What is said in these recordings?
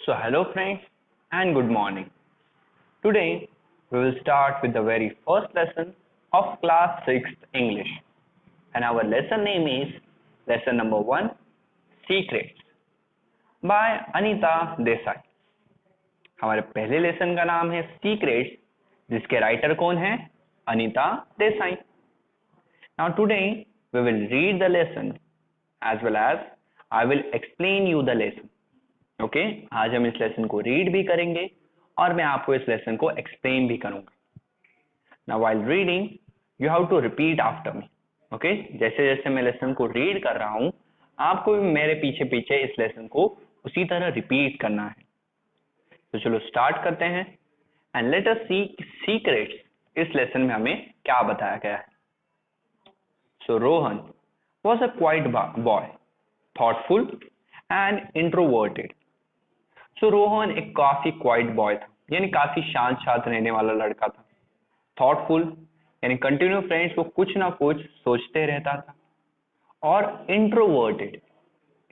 So hello friends and good morning. Today we will start with the very first lesson of class 6th English and our lesson name is lesson number 1 Secrets by Anita Desai. हमारे पहले lesson का नाम है Secrets जिसके writer कौन है Anita Desai. Now today we will read the lesson as well as I will explain you the lesson. Okay आज हम इस लेसन को रीड भी करेंगे और मैं आपको इस लेसन को एक्सप्लेन भी करूंगा. Now while reading you have to repeat after me. Okay जैसे जैसे मैं लेसन को रीड कर रहा हूं आपको भी मेरे पीछे पीछे इस लेसन को उसी तरह रिपीट करना है. तो चलो स्टार्ट करते हैं and let us see secrets इस लेसन में हमें क्या बताया गया है. So Rohan was a quiet boy, thoughtful and introverted. So Rohan एक काफी क्वाइट बॉय था यानी काफी शांत शांत रहने वाला लड़का था. थॉटफुल यानी कंटिन्यू फ्रेंड्स वो कुछ ना कुछ सोचते रहता था. और इंट्रोवर्टेड,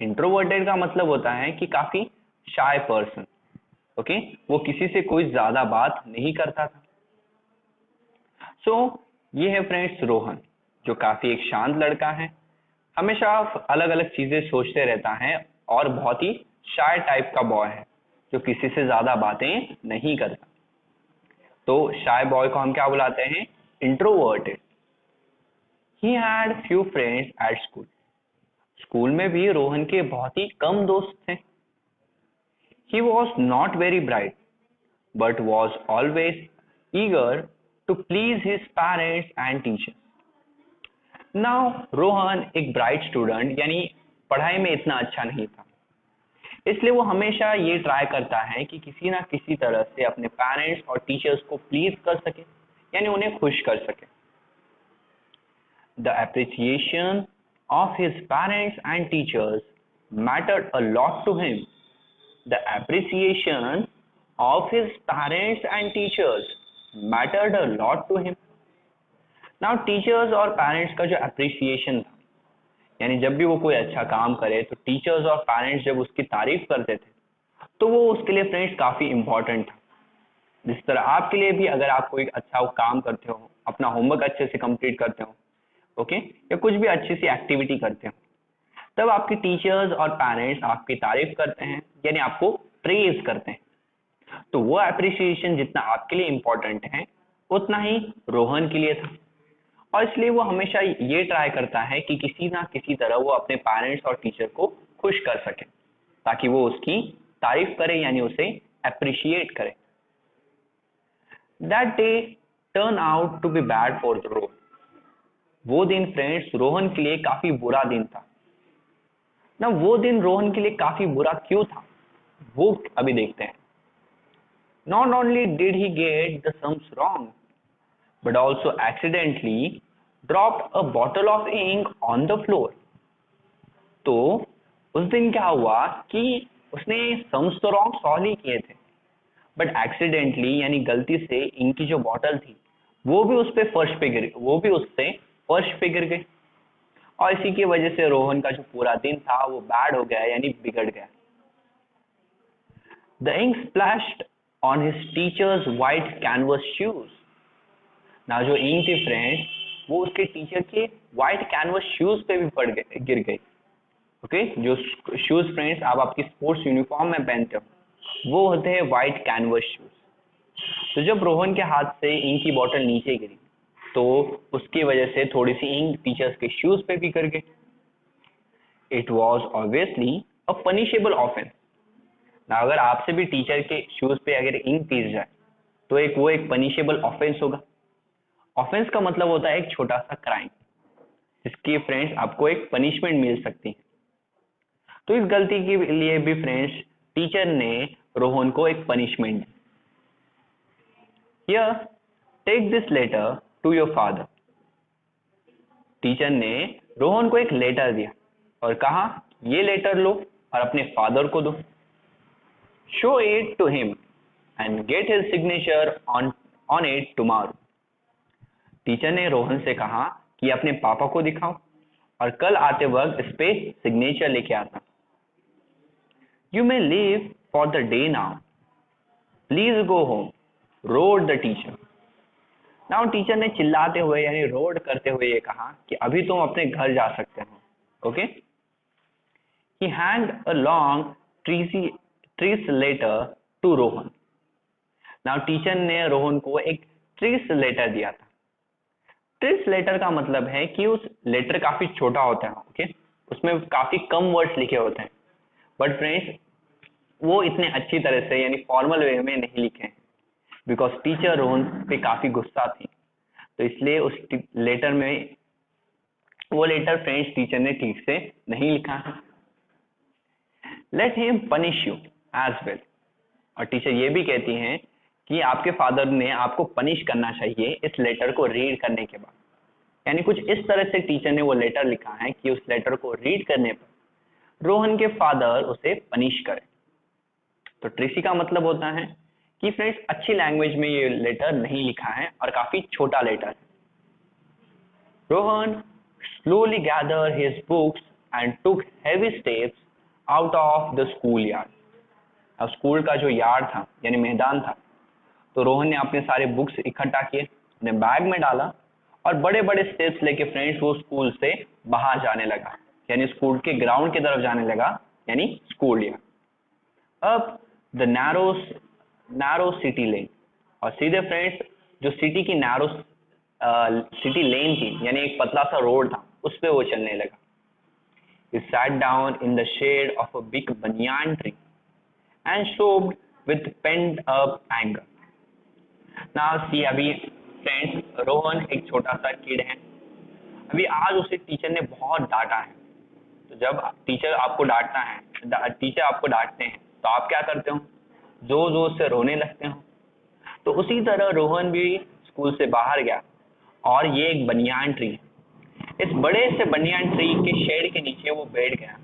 इंट्रोवर्टेड का मतलब होता है कि काफी शाय पर्सन. ओके वो किसी से कोई ज्यादा बात नहीं करता था. सो ये है फ्रेंड्स रोहन जो काफी एक शांत लड़का है, हमेशा अलग अलग चीजें सोचते रहता है और बहुत ही शाय टाइप का बॉय है जो किसी से ज्यादा बातें नहीं करता. तो शाय बॉय को हम क्या बुलाते हैं introverted. He had few friends at school. School में भी रोहन के बहुत ही कम दोस्त थे. He was not very bright but was always eager to please his parents and teachers. Now Rohan एक ब्राइट स्टूडेंट यानी पढ़ाई में इतना अच्छा नहीं था, इसलिए वो हमेशा ये ट्राई करता है कि किसी ना किसी तरह से अपने पेरेंट्स और टीचर्स को प्लीज कर सके यानी उन्हें खुश कर सके. The appreciation of his parents and teachers mattered a lot to him. The appreciation of his parents and teachers mattered a lot to him. Now teachers और पेरेंट्स का जो एप्रिसिएशन था यानी जब भी वो कोई अच्छा काम करे तो टीचर्स और पेरेंट्स जब उसकी तारीफ करते थे तो वो उसके लिए फ्रेंड्स काफी इंपॉर्टेंट था. जिस तरह आपके लिए भी अगर आप कोई अच्छा काम करते हो, अपना होमवर्क अच्छे से कंप्लीट करते हो, ओके या कुछ भी अच्छी सी एक्टिविटी करते हो, तब आपके टीचर्स और पेरेंट्स आपकी तारीफ करते हैं यानी आपको प्रेज करते हैं. तो वो एप्रिसिएशन जितना आपके लिए इंपॉर्टेंट है उतना ही रोहन के लिए था और इसलिए वो हमेशा ये ट्राई करता है कि किसी ना किसी तरह वो अपने पेरेंट्स और टीचर को खुश कर सके ताकि वो उसकी तारीफ करे यानी उसे अप्रिशिएट करे. That day turn out to be bad for the Rohan. वो दिन फ्रेंड्स रोहन के लिए काफी बुरा दिन था. ना वो दिन रोहन के लिए काफी बुरा क्यों था वो अभी देखते हैं. Not only did he get the sums wrong but also accidentally dropped a bottle of ink on the floor. तो उस दिन क्या हुआ कि उसने सम्स तो रॉन्ग सॉल्व ही किए थे बट एक्सीडेंटली यानी गलती से इंक की जो बॉटल थी वो भी उस पे फर्श पे गिर गई और इसी की वजह से रोहन का जो पूरा दिन था वो बैड हो गया यानी बिगड़ गया. The ink splashed on his teacher's white canvas shoes. ना जो इंक थी फ्रेंड्स वो उसके टीचर के व्हाइट कैनवस शूज पे भी गिर गई. ओके जो शूज फ्रेंड्स आप आपकी स्पोर्ट्स यूनिफॉर्म में पहनते हो वो होते हैं व्हाइट कैनवस शूज. तो जब रोहन के हाथ से इंक की बोतल नीचे गिरी तो उसकी वजह से थोड़ी सी इंक टीचर्स के शूज पे भी गिर गई. It was obviously a punishable offence. ना अगर आपसे भी टीचर के शूज पे अगर इंक गिर जाए तो वो एक पनिशेबल ऑफेंस होगा. ऑफेंस का मतलब होता है एक छोटा सा क्राइम जिसकी फ्रेंड्स आपको एक पनिशमेंट मिल सकती है. तो इस गलती के लिए भी फ्रेंड्स टीचर ने रोहन को एक पनिशमेंट दी. Here take this letter to your father. Teacher ने रोहन को एक लेटर दिया और कहा ये लेटर लो और अपने फादर को दो. Show it to him and get his signature on it tomorrow. Teacher ने रोहन से कहा कि अपने पापा को दिखाओ और कल आते वक्त इस पे सिग्नेचर लेके आता. You may leave for the day now. Please go home, roared the teacher. Now teacher ने चिल्लाते हुए यानी रोड करते हुए ये कहा कि अभी तुम अपने घर जा सकते हो. Okay. He handed a long trees letter to Rohan. Now teacher ने रोहन को एक ट्रीस लेटर दिया था. ट्रीस लेटर का मतलब है कि उस लेटर काफी छोटा होता है. ओके. उसमें काफी कम वर्ड्स लिखे होते हैं. बट फ्रेंड्स वो इतने अच्छी तरह से यानी फॉर्मल वे में नहीं लिखे हैं, बिकॉज टीचर रोहन पे काफी गुस्सा थी. तो इसलिए उस लेटर में वो लेटर फ्रेंड्स टीचर ने ठीक से नहीं लिखा है. Let him punish you as well. और टीचर ये भी कहती हैं कि आपके फादर ने आपको पनिश करना चाहिए इस लेटर को रीड करने के बाद. यानी कुछ इस तरह से टीचर ने वो लेटर लिखा है कि उस लेटर को रीड करने पर रोहन के फादर उसे पनिश करें. तो ट्रिसी का मतलब होता है कि फ्रेंड्स अच्छी लैंग्वेज में ये लेटर नहीं लिखा है और काफी छोटा लेटर है. Rohan slowly gathered his books and took heavy steps out of the schoolyard. अब स्कूल का जो यार्ड था यानी मैदान था, तो रोहन ने अपने सारे बुक्स इकट्ठा किए, अपने बैग में डाला और बड़े बड़े स्टेप्स लेके फ्रेंड्स वो स्कूल से बाहर जाने लगा, यानी स्कूल के ग्राउंड की तरफ जाने लगा, यानी स्कूल यार्ड. अब द नैरो सिटी लेन. और सीधे फ्रेंड्स जो सिटी की नैरो सिटी लेन थी यानी एक पतला सा रोड था, उस पे वो चलने लगा. He sat down in the shade of a big banyan tree and sobbed with pent up anger. Now see, अभी फ्रेंड्स रोहन एक छोटा सा किड है. अभी आज उसे टीचर ने बहुत डांटा है. तो जब टीचर आपको डांटते हैं तो आप क्या करते हो? जोर जोर से रोने लगते हो. तो उसी तरह रोहन भी स्कूल से बाहर गया और ये एक बनियान ट्री है. इस बड़े से बनियान ट्री के शेड के नीचे वो बैठ गया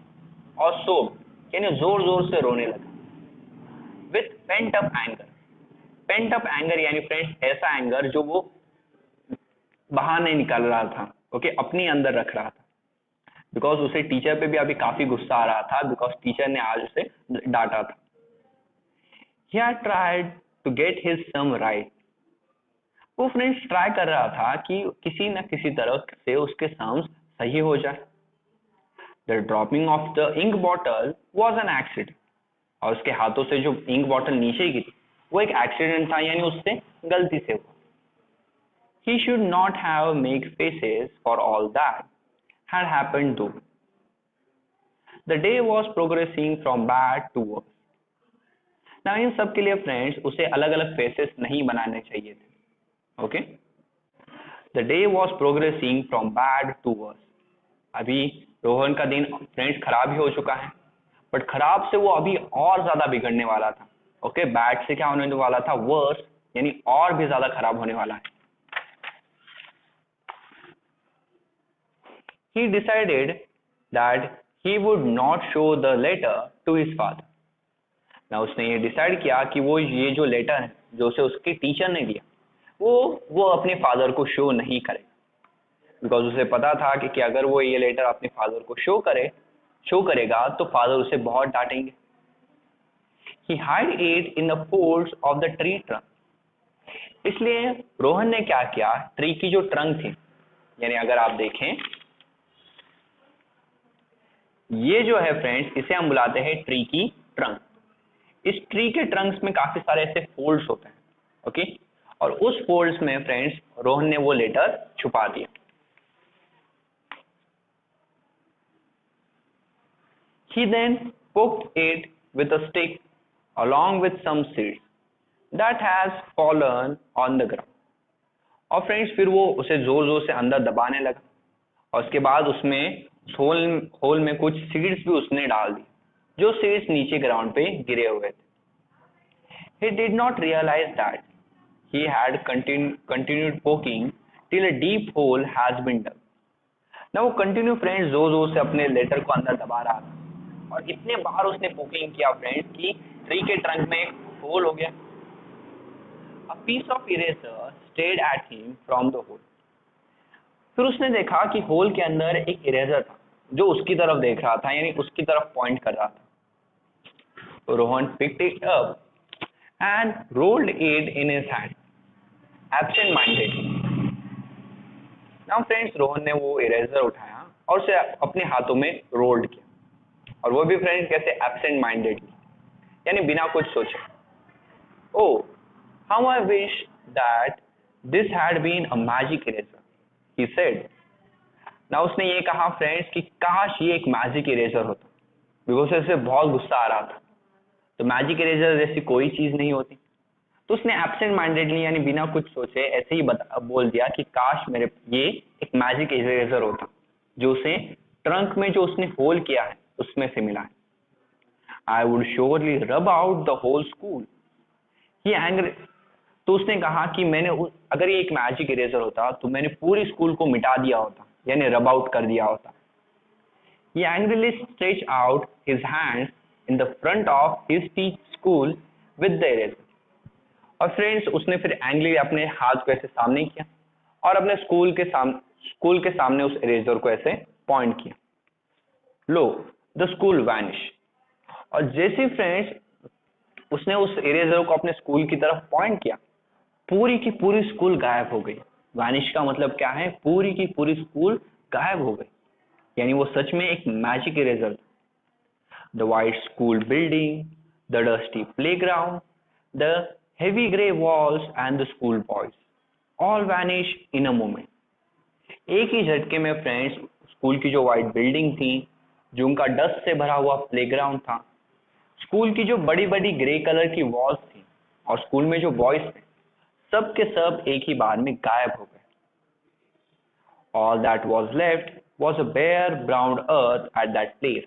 और सोब यानी जोर जोर से रोने लगा. With pent up anger. Pent up anger यानी फ्रेंड्स ऐसा एंगर जो वो बाहर नहीं निकाल रहा था, ओके, अपने अंदर रख रहा था, बिकॉज उसे टीचर पे भी अभी काफी गुस्सा आ रहा था, बिकॉज टीचर ने आज उसे डांटा था. He had tried to get his sum right. वो फ्रेंड्स ट्राई कर रहा था कि किसी न किसी तरह से उसके सम्स सही हो जाए. The dropping of the ink bottle was an accident. और उसके हाथों से जो इंक बॉटल नीचे गिरी वो एक एक्सीडेंट था, यानी उससे गलती से हुआ. He should not have made faces for all that had happened though. The day was progressing from bad to worse. Now इन सब के लिए फ्रेंड्स उसे अलग अलग फेसेस नहीं बनाने चाहिए थे. Okay. The day was progressing from bad to worse. अभी रोहन का दिन फ्रेंड्स खराब ही हो चुका है, बट खराब से वो अभी और ज्यादा बिगड़ने वाला था. ओके. बैड से क्या होने वाला था? वर्स, यानी और भी ज्यादा खराब होने वाला है. He decided that he would not show the letter to his father. ना उसने ये डिसाइड किया कि वो ये जो लेटर है जो उसे उसके टीचर ने दिया वो अपने फादर को शो नहीं करे, बिकॉज उसे पता था कि अगर वो ये लेटर अपने फादर को शो करेगा तो फादर उसे बहुत डांटेंगे. He hid it in the folds of the tree trunk. इसलिए रोहन ने क्या किया, ट्री की जो ट्रंक थी, यानी अगर आप देखें ये जो है फ्रेंड्स इसे हम बुलाते हैं ट्री की ट्रंक. इस ट्री के ट्रंक्स में काफी सारे ऐसे फोल्ड्स होते हैं. ओके. और उस फोल्ड्स में फ्रेंड्स रोहन ने वो लेटर छुपा दिया. He then poked it with a stick along with some seeds that has fallen on the ground. और फ्रेंड्स फिर वो उसे जोर जोर से अंदर दबाने लगा और उसके बाद उसमें होल में कुछ सीड्स भी उसने डाल दी जो सीड्स नीचे ग्राउंड पे गिरे हुए थे. He did not realize that he had continued poking till a deep hole has been dug. ना वो कंटिन्यू फ्रेंड्स जोर जोर से अपने लेटर को अंदर दबा रहा था और इतने बार उसने पोकिंग किया फ्रेंड्स कि ट्री के ट्रंक में एक होल हो गया. A piece of eraser stared at him from the hole. फिर उसने देखा कि होल के अंदर एक इरेजर था जो उसकी तरफ देख रहा था, यानी उसकी तरफ पॉइंट कर रहा था. Rohan picked it up and rolled it in his hand, absent-mindedly. Now friends, Rohan ने वो इरेजर उठाया और उसे अपने हाथों में रोल्ड किया, और वो भी फ्रेंड्स कैसे, एब्सेंट माइंडेडली, यानी बिना कुछ सोचे. Oh, how I wish that this had been a magic eraser, he said. Now उसने ये कहा फ्रेंड्स कि काश ये एक मैजिक इरेजर होता, बिकॉज उसे बहुत गुस्सा आ रहा था. तो मैजिक इरेजर जैसी कोई चीज नहीं होती. तो उसने एब्सेंट माइंडेडली यानी बिना कुछ सोचे ऐसे ही बोल दिया कि काश मेरे ये एक मैजिक इरेजर होता जो उसे ट्रंक में जो उसने होल किया है उसमें से मिला है. I would surely rub out the whole school. He angry. तो उसने कहा कि अगर ये एक मैजिक इरेजर होता तो मैंने पूरी स्कूल को मिटा दिया होता, यानी रब आउट कर दिया होता. He angrily stretched out his hands in the front of his school with the eraser. और फ्रेंड्स उसने फिर एंग्री अपने हाथ को ऐसे सामने किया और अपने स्कूल के सामने उस इरेजर को ऐसे पॉइंट किया. लो द स्कूल वैनिश. और जैसे फ्रेंड्स उसने उस इरेजर को अपने स्कूल की तरफ पॉइंट किया, पूरी की पूरी स्कूल गायब हो गई. वैनिश का मतलब क्या है, पूरी की पूरी स्कूल गायब हो गई, यानी वो सच में एक मैजिक इरेजर था. The white school building, the dusty playground, the heavy grey walls and the school boys all vanished in a moment. एक ही झटके में फ्रेंड्स स्कूल की जो व्हाइट बिल्डिंग थी, जो उनका डस्ट से भरा हुआ प्लेग्राउंड था, स्कूल की जो बड़ी बड़ी ग्रे कलर की वॉल्स थी और स्कूल में जो बॉयज थे, सब के सब एक ही बार में गायब हो गए. All that was left was a bare brown earth at that place.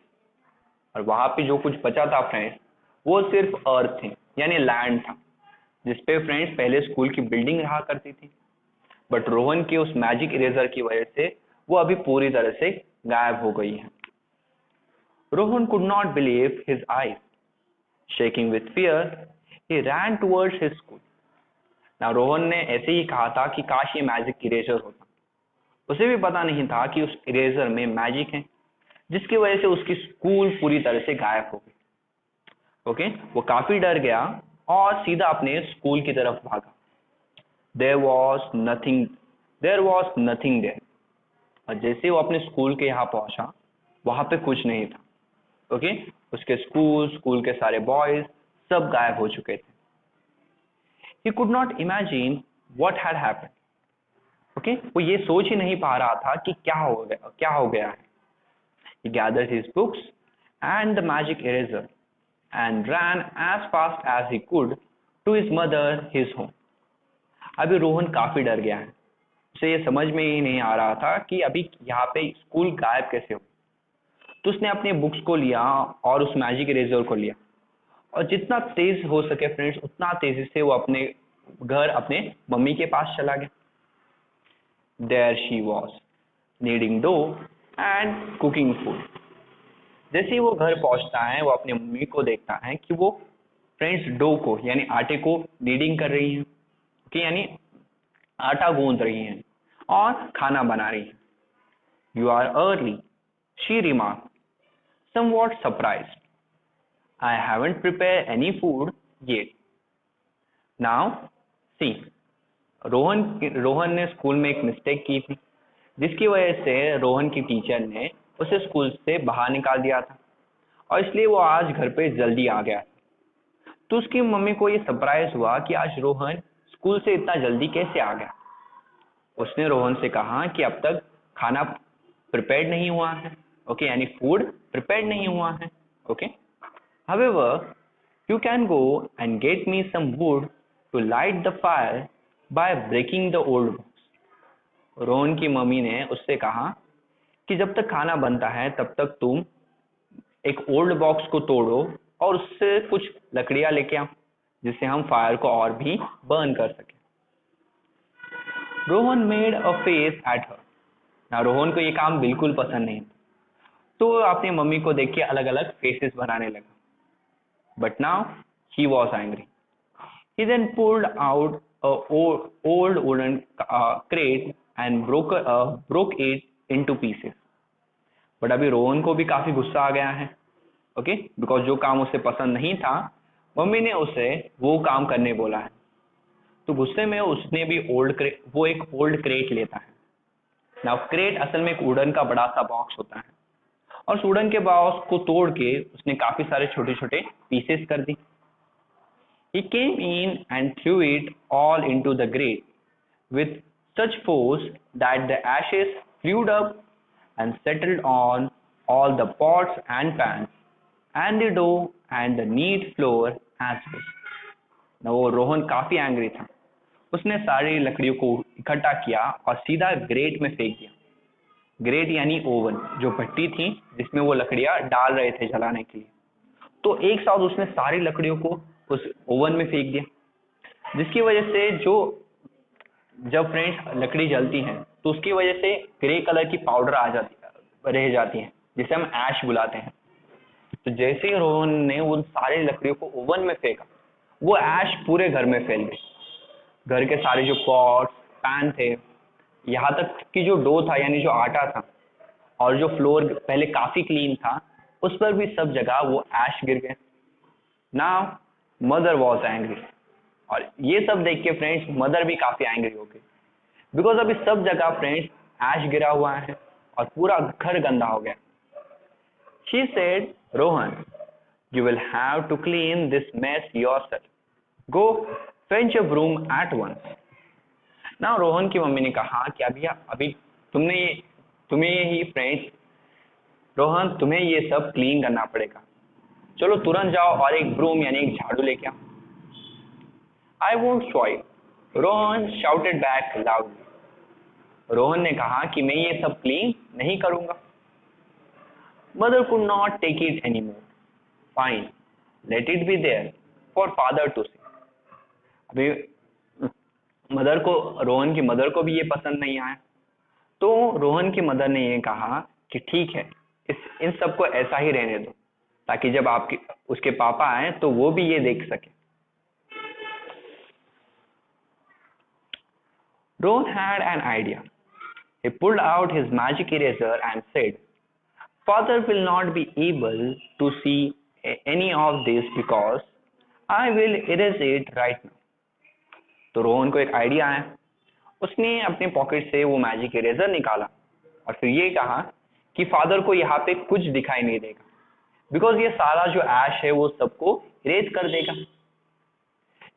और वहां पे जो कुछ बचा था फ्रेंड्स वो सिर्फ अर्थ थी, यानी लैंड था, जिसपे फ्रेंड्स पहले स्कूल की बिल्डिंग रहा करती थी. बट रोहन के उस मैजिक इरेजर की वजह से वो अभी पूरी तरह से गायब हो गई है. Rohan could not believe his eyes. Shaking with fear he ran towards his school. ना रोहन ने ऐसे ही कहा था कि काश ये मैजिक इरेजर होता. उसे भी पता नहीं था कि उस इरेजर में मैजिक है, जिसकी वजह से उसकी स्कूल पूरी तरह से गायब हो गई. ओके, वो काफी डर गया और सीधा अपने स्कूल की तरफ भागा. There was nothing there. और जैसे वो अपने स्कूल के यहाँ पहुंचा, वहां पे कुछ नहीं था. ओके, उसके स्कूल के सारे बॉयज सब गायब हो चुके थे. He could not imagine what had happened. Okay, वो ये सोच ही नहीं पा रहा था कि क्या हो गया है. He gathered his books and the magic eraser and ran as fast as he could to his mother, his home. अभी रोहन काफी डर गया है. उसे ये समझ में ही नहीं आ रहा था कि अभी यहाँ पे स्कूल गायब कैसे हो. तो उसने अपने बुक्स को लिया और उस मैजिक इरेजर को लिया और जितना तेज हो सके फ्रेंड्स उतना तेजी से वो अपने घर अपने मम्मी के पास चला गया. There she was, kneading dough and cooking food. जैसे ही वो घर पहुंचता है वो अपनी मम्मी को देखता है कि वो फ्रेंड्स डो को यानी आटे को नीडिंग कर रही हैं, यानी आटा गूंद रही हैं और खाना बना रही हैं. You are early, she remark, somewhat surprised. I haven't prepare any food yet. Now see, Rohan ने स्कूल में एक मिस्टेक की थी, जिसकी वजह से रोहन की टीचर ने उसे स्कूल से बाहर निकाल दिया था और इसलिए वो आज घर पे जल्दी आ गया. तो उसकी मम्मी को ये सरप्राइज हुआ कि आज रोहन स्कूल से इतना जल्दी कैसे आ गया. उसने रोहन से कहा कि अब तक खाना प्रिपेयर्ड नहीं हुआ है. ओके, यानी फूड प्रिपेयर्ड नहीं हुआ है. Okay, however you can go and get me some wood to light the fire by breaking the old box. Rohan की मम्मी ने उससे कहा कि जब तक खाना बनता है तब तक तुम एक ओल्ड बॉक्स को तोड़ो और उससे कुछ लकड़ियां लेके आओ, जिससे हम फायर को और भी बर्न कर सके. Rohan made a face at her. ना रोहन को ये काम बिल्कुल पसंद नहीं था, तो वो अपनी मम्मी को देख के अलग अलग फेसेस बनाने लगा. But now he was angry. He then pulled out a old wooden crate and broke it into pieces. But अभी रोहन को भी काफी गुस्सा आ गया है. ओके, बिकॉज जो काम उसे पसंद नहीं था मम्मी ने उसे वो काम करने बोला है। तो गुस्से में उसने भी वो एक ओल्ड क्रेट लेता है। नाउ क्रेट असल में एक वुडन का बड़ा सा बॉक्स होता है, और उस वुडन के बॉक्स को तोड़ के उसने काफी सारे छोटे छोटे पीसेस कर दी। He came in and threw it all into the grate with such force that the ashes flew up and settled on all the pots and pans and the dough and the neat floor as well. Now वो रोहन काफी angry था। उसने सारी लकड़ियों को इकट्ठा किया और सीधा ग्रेट में फेंक दिया। ग्रेट यानी ओवन, जो भट्टी थी जिसमें वो लकड़ियां डाल रहे थे जलाने के लिए। तो एक साथ उसने सारी लकड़ियों को उस ओवन में फेंक दिया, जिसकी वजह से जब फ्रेंड्स लकड़ी जलती है तो उसकी वजह से ग्रे कलर की पाउडर रह जाती है, जिसे हम ऐश बुलाते हैं। तो जैसे ही रोहन ने उन सारी लकड़ियों को ओवन में फेंका, वो ऐश पूरे घर में फैल गई। घर के सारे जो पॉट्स पैन थे, यहाँ तक कि जो डो था यानी जो आटा था, और जो फ्लोर पहले काफी क्लीन था, उस पर भी सब जगह वो ऐश गिर गए। नाउ मदर वॉज एंग्री, और ये सब देख के फ्रेंड्स मदर भी काफी एंग्री हो गई, बिकॉज अभी सब जगह फ्रेंड्स ऐश गिरा हुआ है और पूरा घर गंदा हो गया। She said, Rohan, you will have to clean this mess yourself. Go fetch a broom at once. Now Rohan की मम्मी ने कहा कि अभी तुम्हें ही फ्रेंड्स, रोहन तुम्हें ये सब क्लीन करना पड़ेगा। चलो तुरंत जाओ और एक ब्रूम यानी एक झाड़ू लेके आओ। I won't swipe. Rohan shouted back loudly. Rohan ने कहा कि मैं ये सब क्लीन नहीं करूंगा। Mother could not take it anymore. Fine, let it be there for father to see. अभी रोहन की मदर को भी ये पसंद नहीं आया, तो रोहन की मदर ने ये कहा कि ठीक है, इन सबको ऐसा ही रहने दो, ताकि जब उसके पापा आए तो वो भी ये देख सके। Rohan had an idea. He pulled out his magic eraser and said, "Father will not be able to see any of this because I will erase it right now." तो रोहन को एक आइडिया आया। उसने अपने पॉकेट से वो magic eraser निकाला और फिर ये कहा कि फादर को यहाँ पे कुछ दिखाई नहीं देगा, बिकॉज ये सारा जो ऐश है वो सबको इरेज कर देगा।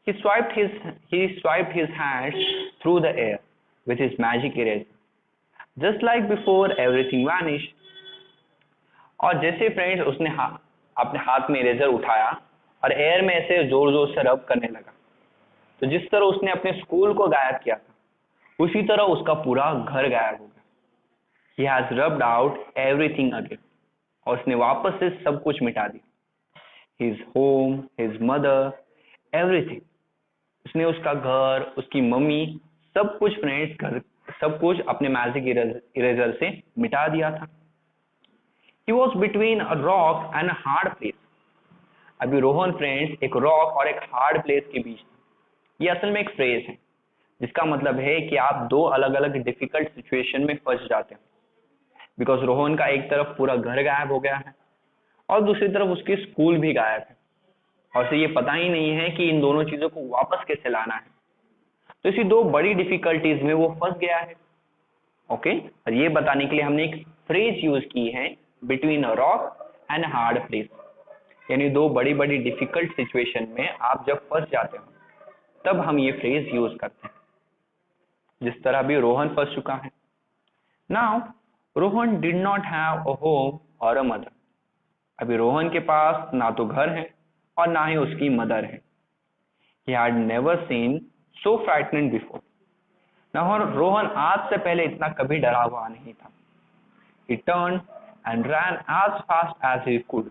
He swiped his hands through the air with his magic eraser. Just like before, everything vanished. और जैसे फ्रेंड्स उसने अपने हाथ में इरेजर उठाया और एयर में ऐसे जोर जोर से रब करने लगा, तो जिस तरह उसने अपने स्कूल को गायब किया था, उसी तरह उसका पूरा घर गायब हो गया। He has rubbed out everything again. और उसने वापस से सब कुछ मिटा दिया। His home, his mother, everything. उसने उसका घर, उसकी मम्मी, सब कुछ फ्रेंड्स सब कुछ अपने मैजिक इरेजर से मिटा दिया था। He was between a rock and a hard place. अभी रोहन फ्रेंड्स एक रॉक और एक हार्ड प्लेस के बीच था। ये असल में एक फ्रेज है जिसका मतलब है कि आप दो अलग अलग डिफिकल्ट सिचुएशन में फंस जाते हैं, बिकॉज रोहन का एक तरफ पूरा घर गायब हो गया है और दूसरी तरफ उसकी स्कूल भी गायब है, और उसे ये पता ही नहीं है कि इन दोनों चीजों को वापस कैसे लाना है। तो इसी दो बड़ी डिफिकल्टीज में वो फंस गया है। ओके, और ये बताने के लिए हमने एक फ्रेज यूज की है, between a rock and hard place, यानी दो बड़ी बड़ी डिफिकल्ट सिचुएशन में आप जब फंस जाते हो तब हम ये फ्रेज यूज करते हैं, जिस तरह भी रोहन फंस चुका है। Now Rohan did not have a home और अ मदर। अभी रोहन के पास ना तो घर है और ना ही उसकी मदर है। He had never seen so frightened before. Rohan आज से पहले इतना कभी डरा हुआ नहीं था। He turned and ran as fast as he could.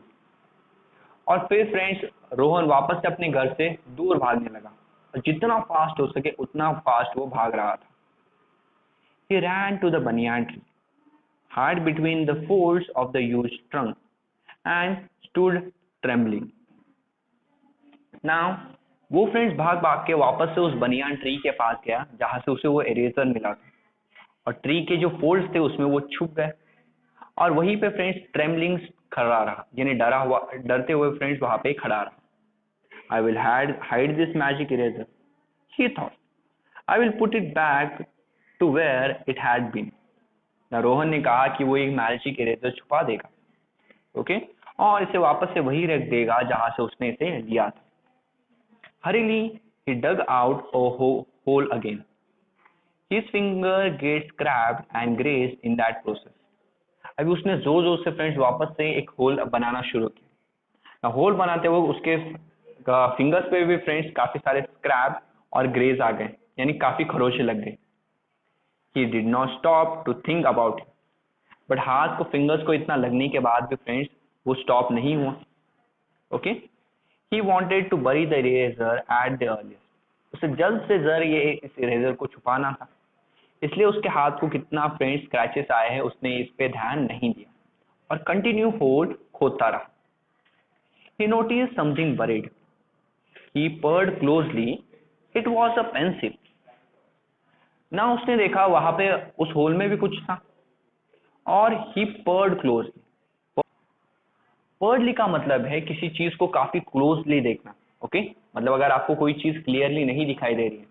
और फिर फ्रेंड्स रोहन वापस से अपने घर से दूर भागने लगा, और जितना फास्ट हो सके उतना फास्ट वो भाग रहा था। He ran to the banyan tree, hid between the folds of the huge trunk, and stood trembling. Now वो फ्रेंड्स भाग भाग के वापस से उस बनियान ट्री के पास गया जहां से उसे वो इरेजर मिला था, और ट्री के जो फोल्ड्स थे उसमें वो छुप गए, और वहीं पे फ्रेंड्स ट्रेमलिंग खड़ा रहा, यानी डरते हुए फ्रेंड्स वहां पे खड़ा रहा. I will hide this magic eraser, he thought. I will put it back to where it had been. ना रोहन ने कहा कि वो एक मैजिक इरेजर छुपा देगा, ओके, और इसे वापस से वही रख देगा जहां से उसने इसे लिया था. Hurriedly, he dug out a hole again. His finger gets scratched and grazed in that process. अभी उसने जोर जोर से फ्रेंड्स वापस से एक होल बनाना शुरू किया. होल बनाते हुए उसके फिंगर्स पे भी फ्रेंड्स काफी सारे स्क्रैप और ग्रेज आ गए, यानी काफी खरोचे लग गए. He did not stop to think about it. But हाथ को फिंगर्स को इतना लगने के बाद भी फ्रेंड्स वो स्टॉप नहीं हुआ. Okay, he wanted to bury the eraser at the earliest. उसे जल्द से जल्द ये इस इरेजर को छुपाना था, इसलिए उसके हाथ को कितना फ्रेंड्स स्क्रैचेस आए हैं उसने इस पे ध्यान नहीं दिया और कंटिन्यू होल खोदता रहा. He notice something buried. He peered closely. It was a pencil. ना उसने देखा वहां पे उस होल में भी कुछ था और he peered closely. Peeredly का मतलब है किसी चीज को काफी क्लोजली देखना. ओके, मतलब अगर आपको कोई चीज क्लियरली नहीं दिखाई दे रही है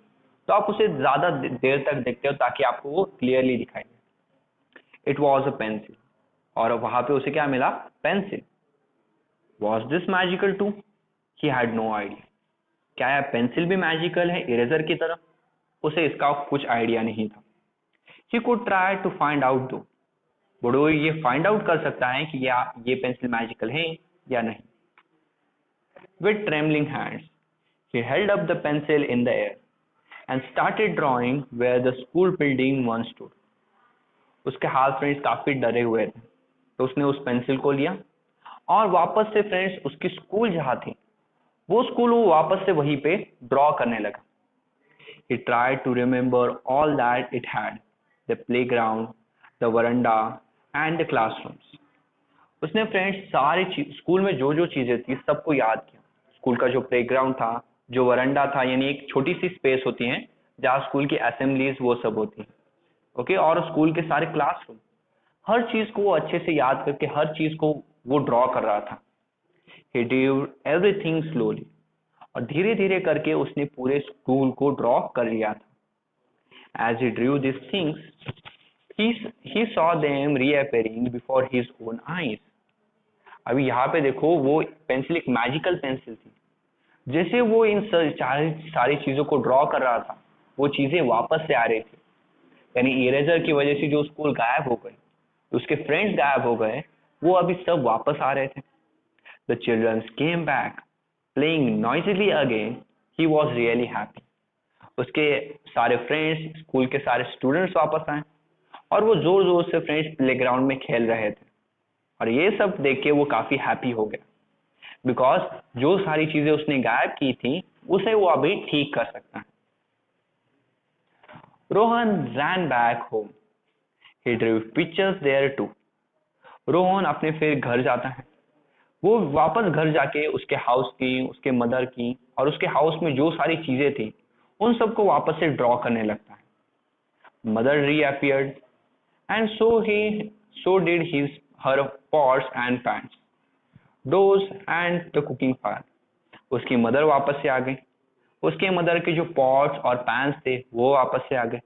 तो आप उसे ज्यादा देर तक देखते हो ताकि आपको वो क्लियरली दिखाई दे. It was a pencil. और वहां पे उसे क्या मिला? Pencil. Was this magical too? He had no idea. क्या यह पेंसिल भी मैजिकल है इरेजर की तरह? उसे इसका कुछ आइडिया नहीं था. He could try to find out though. वो ये फाइंड आउट कर सकता है कि ये पेंसिल मैजिकल है या नहीं. With trembling hands, he held up the pencil in the air and started drawing where the school building once stood. उसके हाथ फ्रेंड्स काफी डरे हुए थे, तो उसने उस पेंसिल को लिया और वापस से फ्रेंड्स उसकी स्कूल जहाँ थी वो स्कूल वो वापस से वहीं पे ड्रॉ करने लगा. He tried to remember all that it had, the playground, the veranda and the classrooms. उसने फ्रेंड्स सारे स्कूल में जो जो चीजें थी सबको याद किया. स्कूल का जो प्लेग्राउंड था, जो वरंडा था, यानी एक छोटी सी स्पेस होती है जहाँ स्कूल की असेंबलीज वो सब होती है, ओके, और स्कूल के सारे क्लासरूम, हर चीज को वो अच्छे से याद करके हर चीज को वो ड्रॉ कर रहा था. He drew everything slowly. और धीरे धीरे करके उसने पूरे स्कूल को ड्रॉ कर लिया था. As he drew these things, he saw them reappearing before his own eyes. अभी यहाँ पे देखो वो पेंसिल एक मैजिकल पेंसिल थी. जैसे वो इन सारी चीजों को ड्रॉ कर रहा था वो चीजें वापस से आ रही थी, यानी इरेजर की वजह से जो स्कूल गायब हो गए, उसके फ्रेंड्स गायब हो गए, वो अभी सब वापस आ रहे थे. The children came back, playing noisily again. He was really happy. उसके सारे फ्रेंड्स, स्कूल के सारे स्टूडेंट्स वापस आए और वो जोर जोर से फ्रेंड्स प्लेग्राउंड में खेल रहे थे. और ये सब देख के वो काफी हैप्पी हो गया, बिकॉज जो सारी चीजें उसने गायब की थी उसे वो अभी ठीक कर सकता है. Rohan ran back home. He drew pictures there too. Rohan अपने फिर घर जाता है. वो वापस घर जाके उसके हाउस की, उसके मदर की और उसके हाउस में जो सारी चीजें थी उन सबको वापस से ड्रॉ करने लगता है. Mother reappeared and so did his her pots and pans, those and the cooking fire. उसकी मदर वापस से आ गई. उसके मदर के जो पॉट्स और पैन्स थे वो वापस से आ गए.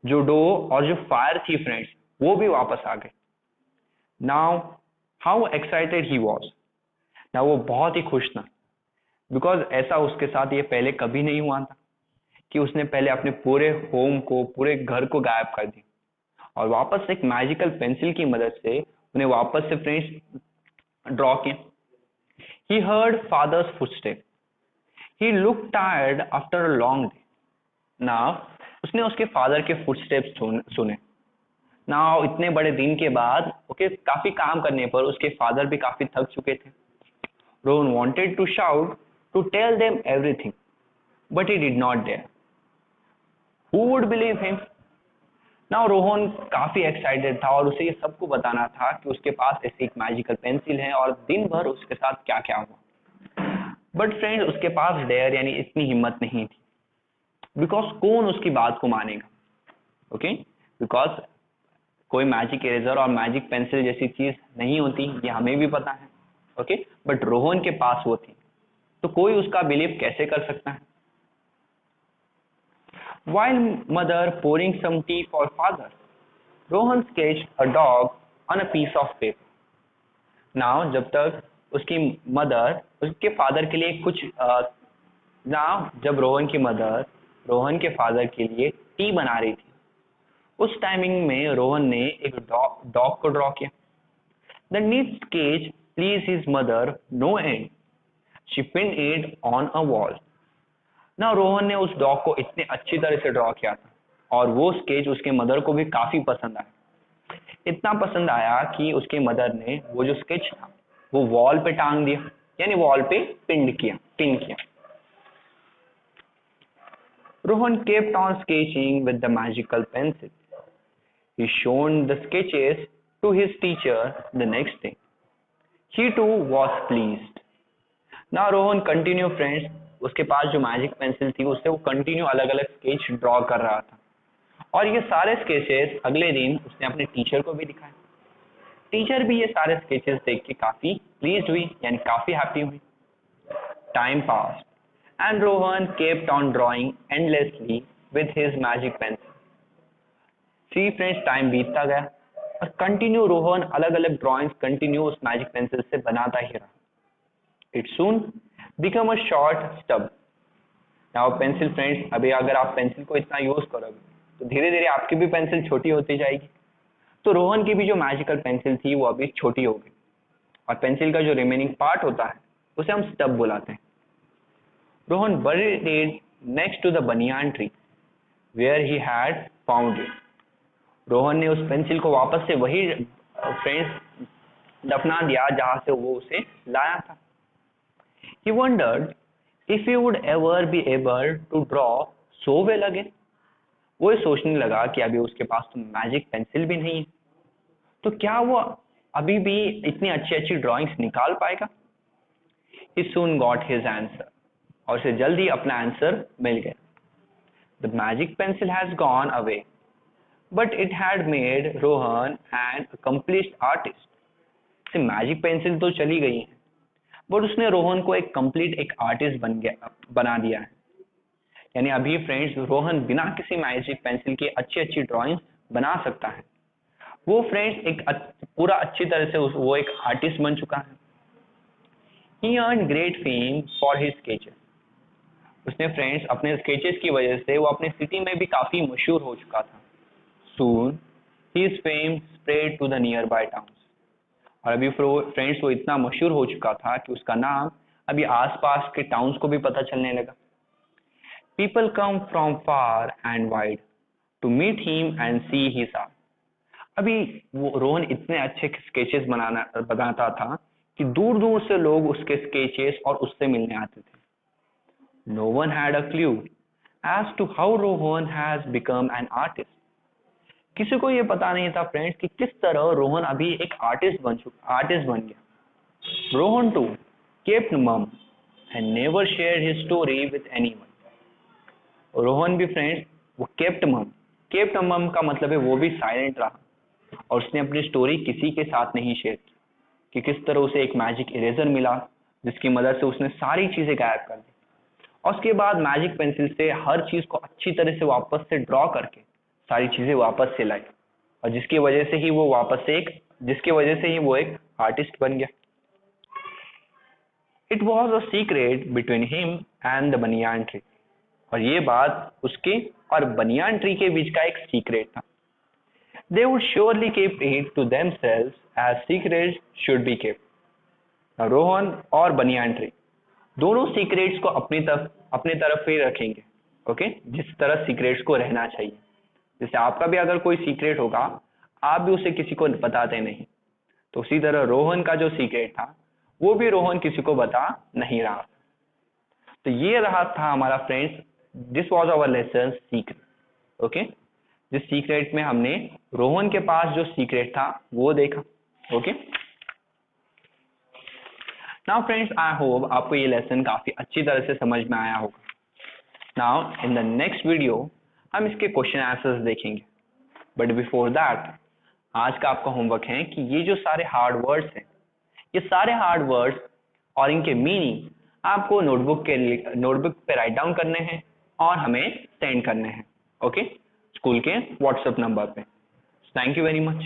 जो डो और जो फायर थी फ्रेंड्स वो भी वापस आ गए. Now how excited he was. ना वो बहुत ही खुश था, बिकॉज ऐसा उसके साथ ये पहले कभी नहीं हुआ था कि उसने पहले अपने पूरे होम को, पूरे घर को गायब कर दिया और वापस एक मैजिकल पेंसिल की मदद से उन्हें वापस से फ्रेंड्स ड्रॉ किया. He heard father's footstep. He look tired after a long day. Now उसने उसके फादर के फुटस्टेप्स सुने. नाउ इतने बड़े दिन के बाद ओके, काफी काम करने पर उसके फादर भी काफी थक चुके थे. Rohan wanted to shout to tell them everything, but he did not dare. Who would believe him? Now Rohan काफी एक्साइटेड था और उसे ये सबको बताना था कि उसके पास ऐसी एक मैजिकल पेंसिल है और दिन भर उसके साथ क्या क्या हुआ. बट फ्रेंड्स उसके पास डेयर यानी इतनी हिम्मत नहीं थी, बिकॉज कौन उसकी बात को मानेगा. ओके, बिकॉज कोई मैजिक इरेजर और मैजिक पेंसिल जैसी चीज नहीं होती, ये हमें भी पता है, ओके, बट रोहन के पास वो थी, तो कोई उसका बिलीव कैसे कर सकता है? While mother pouring some tea for father, Rohan sketched a dog on a piece of paper. Now जब तक उसकी मदर उसके फादर के लिए कुछ जब रोहन की मदर रोहन के फादर के लिए टी बना रही थी, उस टाइमिंग में रोहन ने एक डॉग को ड्रॉ किया. The neat sketch pleased his mother no end. She pinned it on a wall. ना रोहन ने उस डॉग को इतने अच्छी तरह से ड्रॉ किया था और वो स्केच उसके मदर को भी काफी पसंद आया. इतना पसंद आया कि उसके मदर ने वो जो स्केच था वो वॉल पे टांग दिया, यानी वॉल पे पिन किया. Rohan kept on sketching with the magical pencil. He shown the sketches to his teacher the next day. He too was pleased. ना रोहन कंटिन्यू फ्रेंड्स उसके पास जो मैजिक पेंसिल थी उससे वो कंटिन्यू अलग अलग स्केच ड्रॉ कर रहा था और ये सारे स्केचेस अगले दिन उसने अपने टीचर को भी दिखाए. टीचर भी ये सारे स्केचेस देख के काफी प्लीज्ड हुई, यानी काफी हैप्पी हुई. Time passed and Rohan kept on drawing endlessly with his magic pencil. See friends, time बीतता गया और कंटिन्यू रोहन अलग अलग ड्राइंग्स कंटिन्यू उस मैजिक पेंसिल से बनाता ही रहा. It soon become a short stub. Now pencil friends, अभी अगर आप पेंसिल को इतना यूज करोगे तो धीरे धीरे आपकी भी पेंसिल छोटी होती जाएगी. तो रोहन की भी जो मैजिकल पेंसिल थी वो अभी छोटी हो गई और पेंसिल का जो रिमेनिंग पार्ट होता है उसे हम स्टब बुलाते हैं. Rohan buried it next to the banyan tree where he had found it. Rohan ने उस पेंसिल को वापस से वही फ्रेंड्स दफना दिया जहां से वो उसे लाया था. He wondered if he would ever be able to draw so well again. वो सोचने लगा कि अभी उसके पास तो मैजिक पेंसिल भी नहीं है, तो क्या वो अभी भी इतनी अच्छी अच्छी ड्राइंग्स निकाल पाएगा? He soon got his answer. और उसे जल्दी अपना आंसर मिल गया. The magic pencil has gone away, but it had made Rohan an accomplished artist. से मैजिक पेंसिल तो चली गई है बट उसने रोहन को एक कंप्लीट एक आर्टिस्ट बना दिया है. यानी अभी फ्रेंड्स रोहन बिना किसी मैजिक पेंसिल के अच्छी अच्छी ड्राइंग्स बना सकता है. वो फ्रेंड्स एक पूरा अच्छी तरह से वो एक आर्टिस्ट बन चुका है. He earned great fame for his sketches. उसने फ्रेंड्स अपने स्केचेस की वजह से वो अपने सिटी में भी काफी मशहूर हो चुका था. Soon his fame spread to the nearby towns. और अभी फ्रेंड्स वो इतना मशहूर हो चुका था कि उसका नाम अभी आसपास के टाउन्स को भी पता चलने लगा. People come from far and wide to meet him and see his art. अभी वो रोहन इतने अच्छे स्केचेस बनाता था कि दूर दूर से लोग उसके स्केचेस और उससे मिलने आते थे. No one had a clue as to how Rohan has become an artist. किसी को ये पता नहीं था फ्रेंड्स कि किस तरह रोहन अभी एक आर्टिस्ट बन गया. Rohan too kept mum and never shared his story with anyone. Rohan भी फ्रेंड्स वो kept mum का मतलब है वो भी साइलेंट रहा और उसने अपनी स्टोरी किसी के साथ नहीं शेयर की कि किस तरह उसे एक मैजिक इरेजर मिला जिसकी मदद से उसने सारी चीजें गायब कर दी और उसके बाद मैजिक पेंसिल से हर चीज को अच्छी तरह से वापस से ड्रॉ करके सारी चीजें वापस से लाई और जिसकी वजह से ही वो एक आर्टिस्ट बन गया. It was a secret between him and the banyan tree. और ये बात उसके और बनियान ट्री के बीच का एक सीक्रेट था. They would surely keep it to themselves as secret should be kept. Rohan और बनियान ट्री दोनों सीक्रेट्स को अपनी तरफ ही रखेंगे, ओके, जिस तरह सीक्रेट्स को रहना चाहिए. जैसे आपका भी अगर कोई सीक्रेट होगा आप भी उसे किसी को बताते नहीं, तो उसी तरह रोहन का जो सीक्रेट था वो भी रोहन किसी को बता नहीं रहा. तो ये रहा था हमारा friends, this was our lesson secret. Okay, जिस सीक्रेट में हमने रोहन के पास जो सीक्रेट था वो देखा. Okay, now friends I hope आपको ये लेसन काफी अच्छी तरह से समझ में आया होगा. Now in the next video हम इसके क्वेश्चन आंसर्स देखेंगे, बट बिफोर दैट आज का आपका होमवर्क है कि ये जो सारे हार्ड वर्ड्स हैं, ये सारे हार्ड वर्ड्स और इनके मीनिंग आपको नोटबुक पे राइट डाउन करने हैं और हमें सेंड करने हैं, ओके, स्कूल के व्हाट्सएप नंबर पे। Thank you very much.